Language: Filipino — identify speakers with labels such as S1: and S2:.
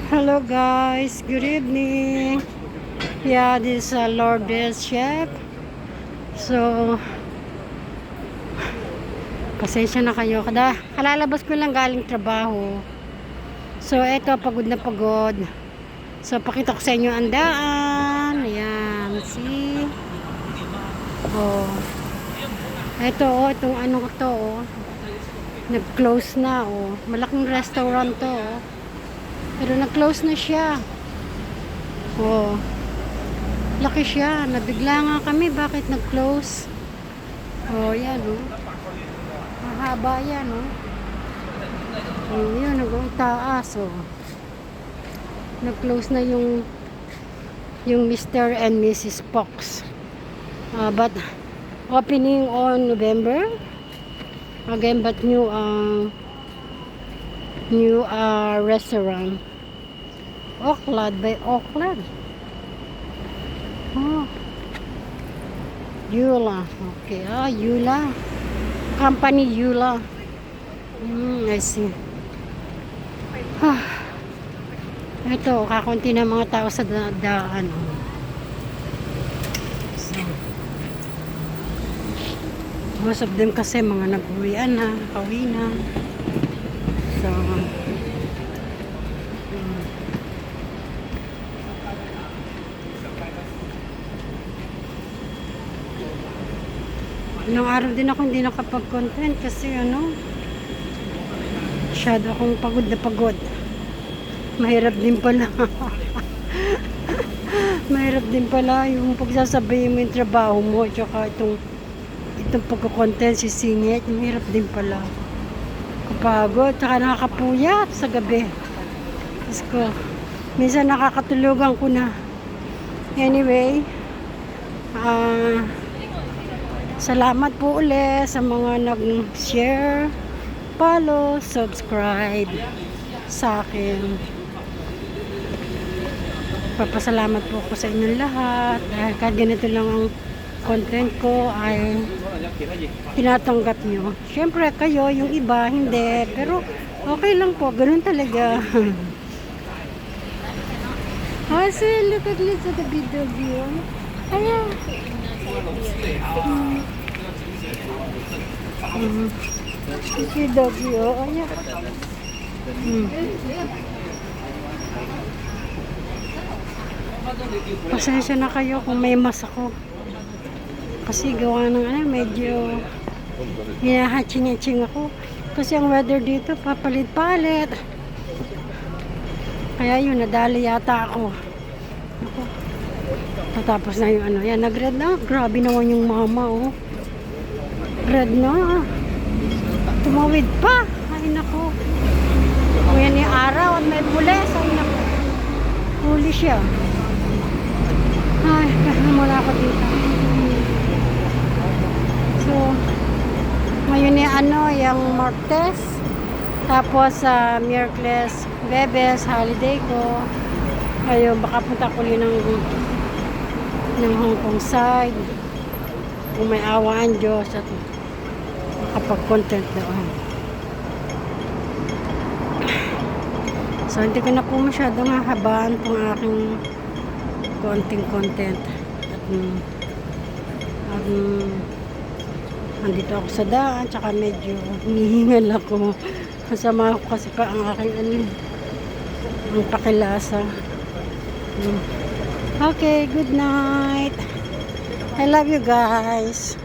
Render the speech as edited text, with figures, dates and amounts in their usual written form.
S1: Hello guys, good evening. Yeah, this is Lourdes Chef. So, pasensya na kayo. Kalalabas ko lang galing trabaho. So, eto, pagod na pagod. So, pakita ko sa inyo ang daan. Ayan, see? Oh. Eto, oh, itong ano ko to, oh. Nag-close na, oh. Malaking restaurant to, oh. Pero nag-close na siya. Oh. Laki siya. Nabigla nga kami. Bakit nag-close? Oh, yan, oh. Mahaba yan, oh. Oh, yun, hanggang taas, oh. Nag-close na yung Mr. and Mrs. Fox. But, opening on November. Again, but new restaurant. Auckland by Auckland. Oh. Yula. Okay. Yula. Company Yula. I see. Ito, kakunti na mga tao sa daan. So, most of them kasi mga nag-uwian na, kawi na. So, ilang araw din ako hindi nakapag-content kasi masyado akong pagod na pagod. Mahirap din pala. Mahirap din pala yung pagsasabihin mo yung trabaho mo tsaka itong pagka-content sisingit. Mahirap din pala. Kapagod, tsaka nakakapuyat sa gabi. Tapos ko, minsan nakakatulugan ko na. Anyway, salamat po ulit sa mga nag-share, follow, subscribe sa akin. Papasalamat po ko sa inyong lahat dahil kahit ganito lang ang content ko ay tinatanggap nyo. Siyempre kayo, yung iba, hindi. Pero okay lang po, ganun talaga. See, look at this at the video view. Ayan. Si doggy, oh. Ayan. Pasensya na kayo kung may mas ako. Kasi gawa ng medyo hinahatching-hatching ako. Kasi ang weather dito, papalit-palit. Kaya yun, nadali yata ako. Ako. Tatapos na yung yan, nag-red na. Grabe naman yung mama, oh. Red na. Tumawid pa. Ay, nako. Kung yan yung araw at may pulis, ay, nako. Huli siya. Ay, kaya muna ako dito. So, ngayon yung Martes. Tapos, Miyerkules, Bebes, holiday ko. Ngayon, baka punta ko rin ng Hong Kong side. Kung may awaan Diyos at makapag-content doon. So, hindi ko na po masyadong hahabaan itong aking konting content. At andito ako sa daan, tsaka medyo humihingal ako. Kasama ko kasi pa ang aking ang pakilasa. Okay, good night. I love you guys.